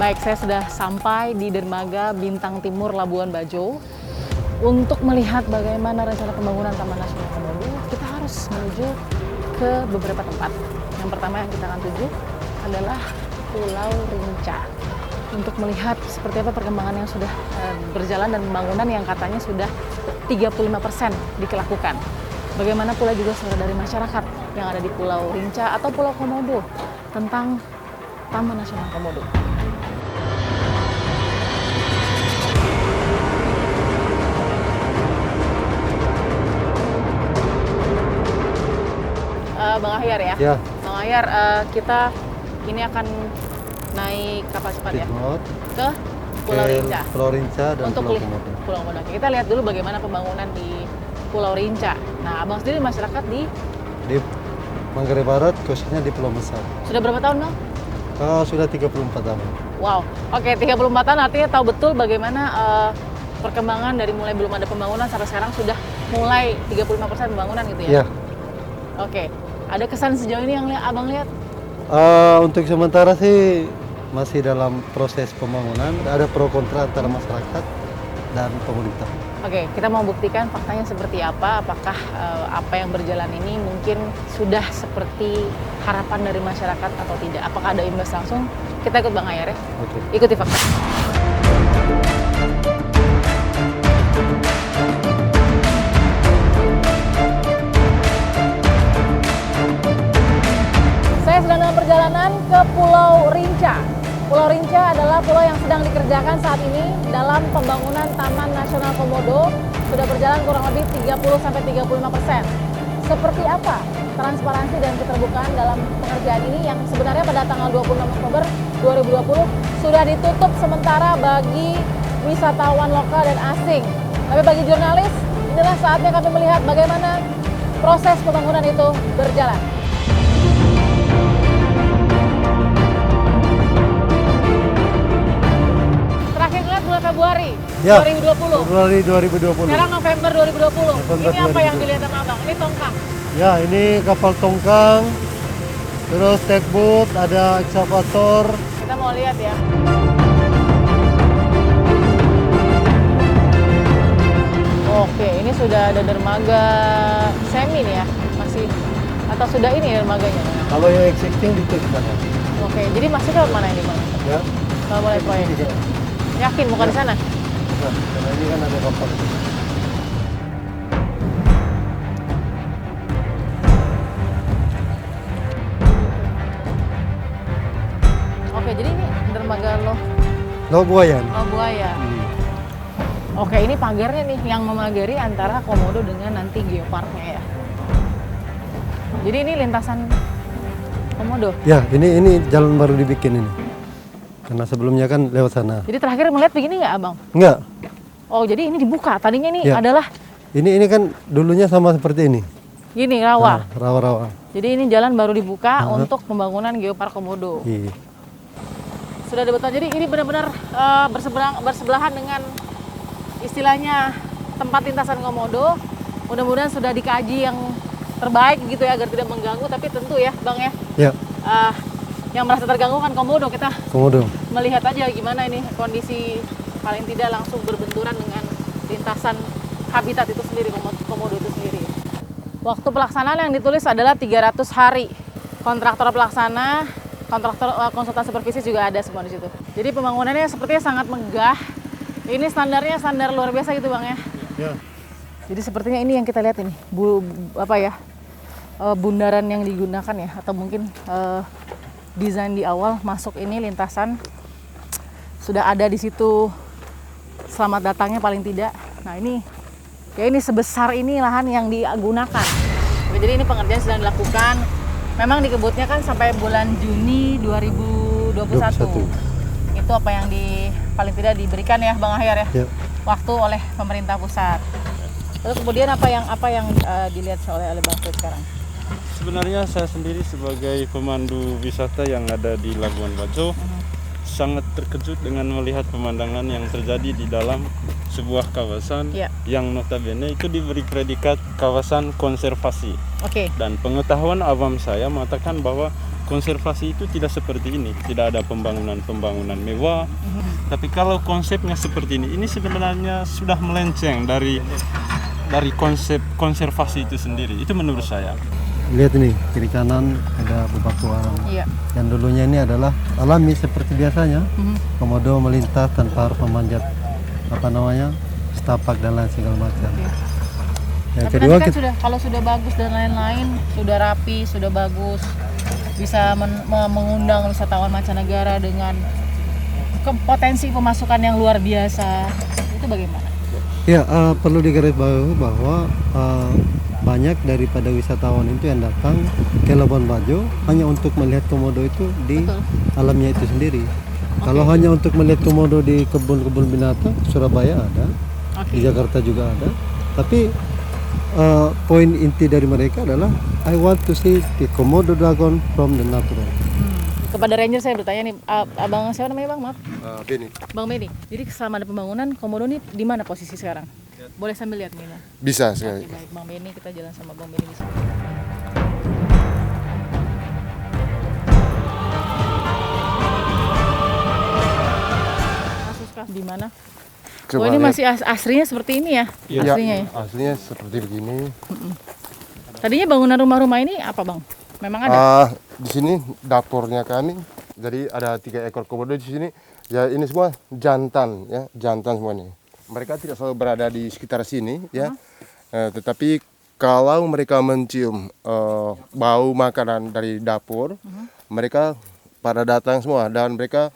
Baik, saya sudah sampai di Dermaga Bintang Timur Labuan Bajo. Untuk melihat bagaimana rencana pembangunan Taman Nasional Komodo, kita harus menuju ke beberapa tempat. Yang pertama yang kita akan tuju adalah Pulau Rinca. Untuk melihat seperti apa perkembangan yang sudah berjalan dan pembangunan yang katanya sudah 35% dilakukan. Bagaimana pula juga suara dari masyarakat yang ada di Pulau Rinca atau Pulau Komodo tentang Taman Nasional Komodo. Bang Ahyar ya? Ya. Bang Ahyar, kita ini akan naik kapal cepat ya? Ke Pulau Rinca. Pulau Rinca dan Untuk Pulau Komodo. Pulau Komodo. Kita lihat dulu bagaimana pembangunan di Pulau Rinca. Nah, Abang sendiri masyarakat di Manggarai Barat, khususnya di Pulau Besar. Sudah berapa tahun, Bang? Sudah 34 tahun. Wow, oke, 34 tahun artinya tahu betul bagaimana perkembangan dari mulai belum ada pembangunan sampai sekarang sudah mulai 35% pembangunan gitu ya? Ya. Oke, ada kesan sejauh ini yang Abang lihat? Untuk sementara sih masih dalam proses pembangunan, ada pro kontra antara masyarakat dan pemerintah. Oke, kita mau buktikan faktanya seperti apa, apakah apa yang berjalan ini mungkin sudah seperti harapan dari masyarakat atau tidak. Apakah ada imbas langsung? Kita ikut Bang Ahyar ya? Oke. Ikuti fakta. Saya sedang dalam perjalanan ke Pulau Rinca. Pulau Rinca adalah pulau yang sedang dikerjakan saat ini dalam pembangunan Taman Nasional Komodo. Sudah berjalan kurang lebih 30-35%. Seperti apa transparansi dan keterbukaan dalam pengerjaan ini yang sebenarnya pada tanggal 26 Oktober 2020 sudah ditutup sementara bagi wisatawan lokal dan asing. Tapi bagi jurnalis, inilah saatnya kami melihat bagaimana proses pembangunan itu berjalan. Bulan Februari Ya, 2020. Februari 2020. Sekarang November 2020. November Ini apa yang 2020. dilihat sama Abang? Ini tongkang. Ya, ini kapal tongkang, terus tugboat, ada ekskavator. Kita mau lihat ya. Oke, ini sudah ada dermaga semi nih ya, masih atau sudah ini dermaganya? Kalau yang existing di sana. Oke, jadi masih ke mana ini Bang? Ya. Kalau mulai proyek. Yakin bukan di sana? Nah, karena ini kan ada kapal. Oke, jadi ini dermaga Loh Buayan. Oh, Buaya. Oke, ini pagarnya nih yang memagari antara Komodo dengan nanti geoparknya ya. Jadi ini lintasan Komodo. Ya, ini jalan baru dibikin ini. Karena sebelumnya kan lewat sana. Jadi terakhir melihat begini nggak, Abang? Enggak. Oh, jadi ini dibuka. Tadinya ini Ya. adalah Ini kan dulunya sama seperti ini. gini, rawa. Nah, rawa-rawa. Jadi ini jalan baru dibuka untuk pembangunan Geopark Komodo. Iya. Sudah dibuka. Jadi ini benar-benar bersebelahan dengan istilahnya tempat lintasan Komodo. Mudah-mudahan sudah dikaji yang terbaik gitu ya agar tidak mengganggu. Tapi tentu ya, Bang ya. Ya, Yang merasa terganggu kan Komodo. Kita Komodo. melihat aja gimana ini kondisi paling tidak langsung berbenturan dengan lintasan habitat itu sendiri, Komodo itu sendiri. Waktu pelaksanaan yang ditulis adalah 300 hari. Kontraktor pelaksana, kontraktor konsultan supervisi juga ada semua di situ. Jadi pembangunannya sepertinya sangat megah. Ini standarnya standar luar biasa gitu Bang ya. Ya. Jadi sepertinya ini yang kita lihat ini, bundaran yang digunakan ya, atau mungkin desain di awal masuk ini lintasan sudah ada di situ. Selamat datangnya paling tidak. Nah ini sebesar ini lahan yang digunakan. Jadi ini pengerjaan sedang dilakukan. Memang dikebutnya kan sampai bulan Juni 2021. Itu apa yang paling tidak diberikan ya Bang Ahyar ya. Waktu oleh pemerintah pusat. Terus kemudian apa yang dilihat oleh Bang Fred sekarang? Sebenarnya saya sendiri sebagai pemandu wisata yang ada di Labuan Bajo sangat terkejut dengan melihat pemandangan yang terjadi di dalam sebuah kawasan yang notabene itu diberi predikat kawasan konservasi. Oke. Dan pengetahuan awam saya mengatakan bahwa konservasi itu tidak seperti ini, tidak ada pembangunan mewah. Tapi kalau konsepnya seperti ini sebenarnya sudah melenceng dari konsep konservasi itu sendiri. Itu menurut saya. Lihat nih, kiri kanan ada bebatuan. Iya. Yang dulunya ini adalah alami seperti biasanya. Komodo melintas tanpa harus memanjat setapak dan lain segala macam. Yang Tapi kedua nanti kan kalau sudah bagus dan lain-lain, sudah rapi, sudah bagus, bisa mengundang wisatawan mancanegara dengan potensi pemasukan yang luar biasa, itu bagaimana? ya perlu digarisbawahi bahwa banyak daripada wisatawan itu yang datang ke Labuan Bajo hanya untuk melihat komodo itu di alamnya itu sendiri. Kalau hanya untuk melihat komodo di kebun-kebun binatang, Surabaya ada, di Jakarta juga ada. Tapi poin inti dari mereka adalah I want to see the Komodo dragon from the natural. Kepada ranger saya bertanya nih, abang siapa namanya bang? Maaf. Benny. Bang Benny. Jadi selama ada pembangunan komodo ini di mana posisi sekarang? Boleh sambil lihat nih. Bisa sekali. Oke, baik, Bang Benny, kita jalan sama Bang Benny di sini. Kasuskah di mana? Oh ini masih aslinya seperti ini ya? Iya, Aslinya ya? aslinya seperti begini. Tadinya bangunan rumah-rumah ini apa bang? Memang ada? Di sini dapurnya kami. Jadi ada 3 ekor komodo di sini. Ya ini semua jantan ya, jantan semua ini. Mereka tidak selalu berada di sekitar sini ya. Tetapi kalau mereka mencium bau makanan dari dapur, mereka pada datang semua dan mereka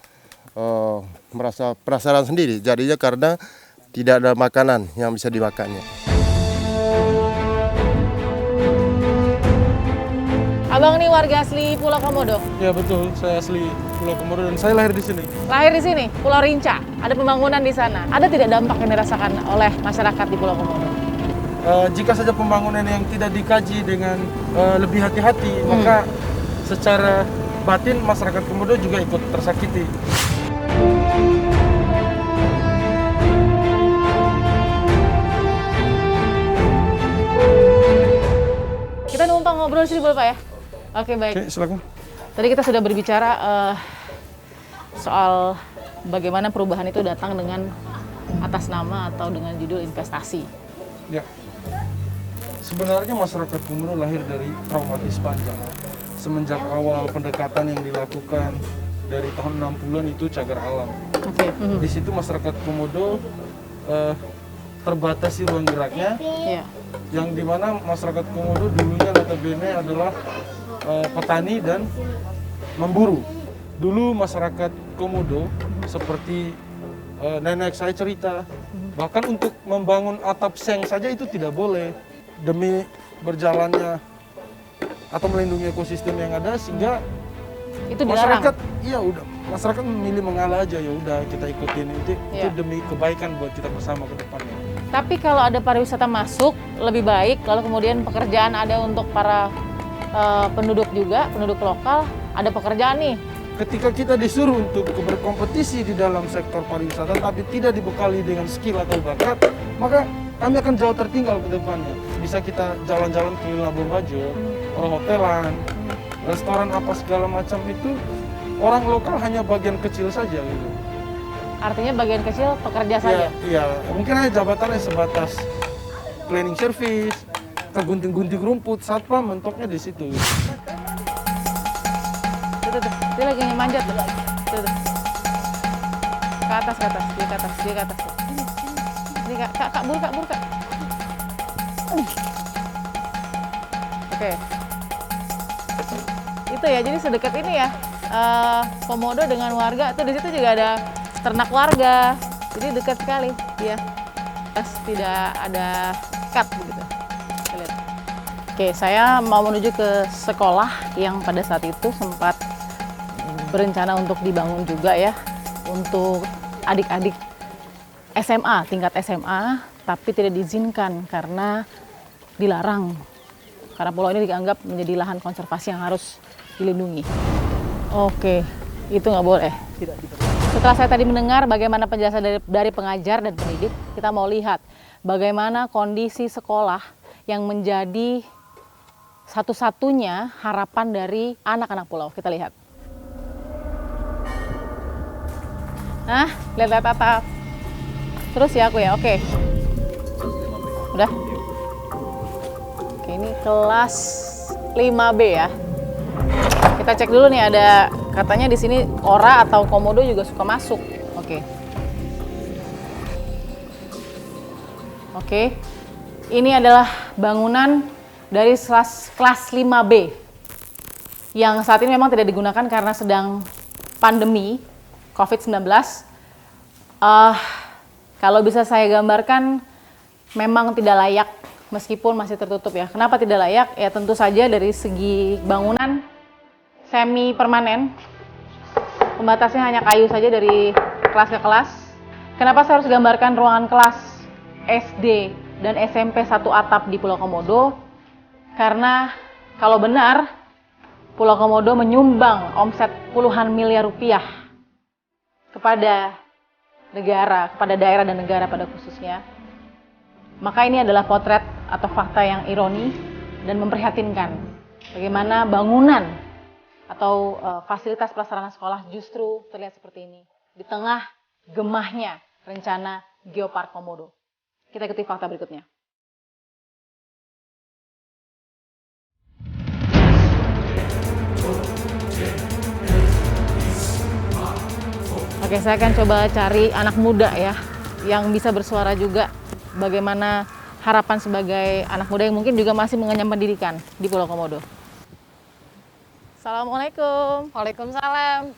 merasa penasaran sendiri. Jadinya karena tidak ada makanan yang bisa dimakannya. Abang nih warga asli Pulau Komodo? Ya betul, saya asli Pulau Komodo dan saya lahir di sini. Lahir di sini, Pulau Rinca. Ada pembangunan di sana. Ada tidak dampak yang dirasakan oleh masyarakat di Pulau Komodo? Jika saja pembangunan yang tidak dikaji dengan lebih hati-hati, maka secara batin masyarakat Komodo juga ikut tersakiti. Kita numpang ngobrol sini boleh Pak ya? Oke baik. Oke, silakan. Tadi kita sudah berbicara soal bagaimana perubahan itu datang dengan atas nama atau dengan judul investasi. Ya. Sebenarnya masyarakat Komodo lahir dari traumatis panjang. Semenjak awal pendekatan yang dilakukan dari tahun 60-an itu cagar alam. Oke. Di situ masyarakat Komodo terbatasi ruang geraknya, Iya. yang dimana masyarakat Komodo dulunya notabene adalah petani dan memburu. Dulu masyarakat Komodo seperti nenek saya cerita, bahkan untuk membangun atap seng saja itu tidak boleh demi berjalannya atau melindungi ekosistem yang ada, sehingga Itu dilarang. masyarakat iya udah masyarakat memilih mengalah aja, ya udah kita ikutin itu demi kebaikan buat kita bersama ke depannya. Tapi kalau ada pariwisata masuk lebih baik, kalau kemudian pekerjaan ada untuk para penduduk juga, penduduk lokal, ada pekerjaan nih. Ketika kita disuruh untuk berkompetisi di dalam sektor pariwisata tapi tidak dibekali dengan skill atau bakat, maka kami akan jauh tertinggal ke depannya. Bisa kita jalan-jalan ke Labuan Bajo, hotelan, restoran apa segala macam itu orang lokal hanya bagian kecil saja gitu. Artinya bagian kecil pekerja saja. Iya, mungkin hanya jabatannya sebatas cleaning service, gunting-gunting rumput, satpam mentoknya di situ. Tuh, dia lagi manjat tuh. Tuh. Ke atas, dia ke atas. Ini kak, buru kak. Oke. Itu ya, jadi sedekat ini ya. Komodo dengan warga, tuh di situ juga ada ternak warga. Jadi dekat sekali, ya. Terus tidak ada cut begitu. Kita lihat. Oke, saya mau menuju ke sekolah yang pada saat itu sempat berencana untuk dibangun juga ya, untuk adik-adik SMA, tingkat SMA, tapi tidak diizinkan karena dilarang. Karena pulau ini dianggap menjadi lahan konservasi yang harus dilindungi. Oke, itu nggak boleh. Setelah saya tadi mendengar bagaimana penjelasan dari pengajar dan pendidik, kita mau lihat bagaimana kondisi sekolah yang menjadi satu-satunya harapan dari anak-anak pulau. Kita lihat. Nah, lihat atap. Terus ya aku ya, oke. Udah? Oke, ini kelas 5B ya. Kita cek dulu nih, ada katanya di sini ora atau komodo juga suka masuk. Oke. Oke. Ini adalah bangunan dari kelas 5B yang saat ini memang tidak digunakan karena sedang pandemi COVID-19. Kalau bisa saya gambarkan, memang tidak layak meskipun masih tertutup ya. Kenapa tidak layak? Ya tentu saja dari segi bangunan semi permanen, pembatasnya hanya kayu saja dari kelas ke kelas. Kenapa saya harus gambarkan ruangan kelas SD dan SMP satu atap di Pulau Komodo? Karena kalau benar Pulau Komodo menyumbang omset puluhan miliar rupiah kepada negara, kepada daerah dan negara pada khususnya, maka ini adalah potret atau fakta yang ironi dan memprihatinkan. Bagaimana bangunan atau fasilitas pelaksanaan sekolah justru terlihat seperti ini di tengah gemahnya rencana Geopark Komodo. Kita ikuti fakta berikutnya. Oke, saya akan coba cari anak muda ya yang bisa bersuara juga bagaimana harapan sebagai anak muda yang mungkin juga masih mengenyam pendidikan di Pulau Komodo. Assalamualaikum. Waalaikumsalam.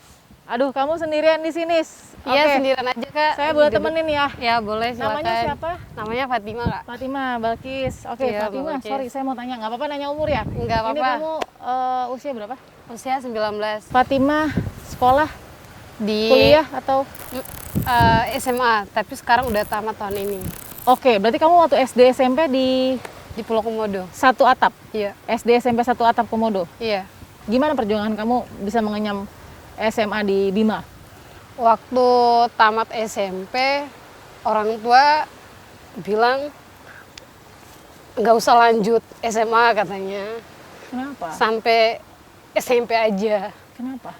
Aduh, kamu sendirian di sini? Iya, Oke. sendirian aja, Kak. Saya boleh temenin ya? Ya, boleh, silakan. Namanya siapa? Namanya Fatima, Kak. Fatima, Balkis. Oke, Iya, Fatima, Balkis. sorry saya mau tanya. Nggak apa-apa nanya umur ya? Nggak Ini apa-apa. kamu usia berapa? Usia 19. Fatima, sekolah, Di kuliah atau? SMA, tapi sekarang udah tamat tahun ini. Oke, berarti kamu waktu SD SMP Di Pulau Komodo. satu atap? Iya. SD SMP satu atap Komodo? Iya. Gimana perjuangan kamu bisa mengenyam SMA di Bima? Waktu tamat SMP, orang tua bilang nggak usah lanjut SMA katanya. Kenapa? Sampai SMP aja. Kenapa?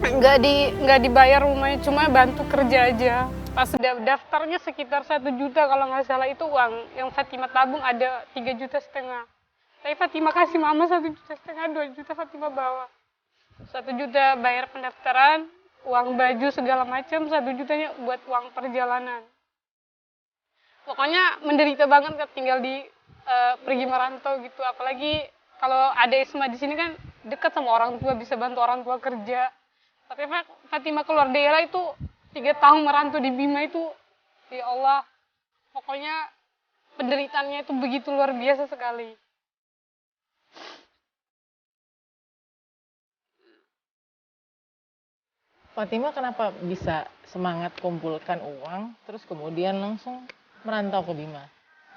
Nggak dibayar rumahnya, cuma bantu kerja aja. Pas udah daftarnya sekitar 1 juta kalau nggak salah, itu uang yang Fatima tabung ada 3,5 juta. Tapi Fatima kasih mama 1,5 juta, 2 juta Fatima bawa. 1 juta bayar pendaftaran, uang baju segala macam, 1 jutanya buat uang perjalanan. Pokoknya menderita banget kan tinggal di pergi merantau gitu. Apalagi kalau ada Isma di sini kan dekat sama orang tua, bisa bantu orang tua kerja. Tapi Fatima keluar daerah itu 3 tahun merantau di Bima itu, ya Allah, pokoknya penderitaannya itu begitu luar biasa sekali. Fatima kenapa bisa semangat kumpulkan uang, terus kemudian langsung merantau ke Bima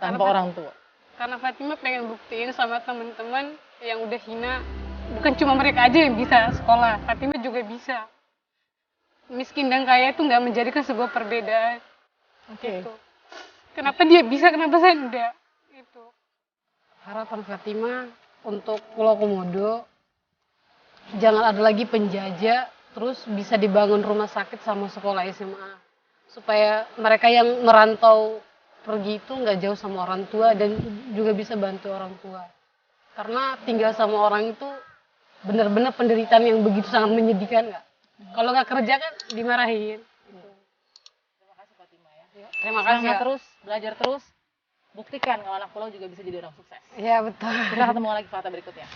tanpa orang tua? Karena Fatima pengen buktiin sama teman-teman yang udah hina, bukan cuma mereka aja yang bisa sekolah, Fatima juga bisa. Miskin dan kaya itu nggak menjadikan sebuah perbedaan. Oke. Gitu. Kenapa dia bisa, kenapa saya enggak? Itu. Harapan Fatima untuk Pulau Komodo, jangan ada lagi penjajah, terus bisa dibangun rumah sakit sama sekolah SMA. Supaya mereka yang merantau pergi itu nggak jauh sama orang tua dan juga bisa bantu orang tua. Karena tinggal sama orang itu benar-benar penderitaan yang begitu sangat menyedihkan, nggak? Kalau nggak kerja kan dimarahin. Terima kasih Fatima ya. Terima kasih. Semangat Ya. terus, belajar terus. Buktikan kalau anak pulau juga bisa jadi orang sukses. Iya betul. Kita ketemu lagi Fata berikutnya.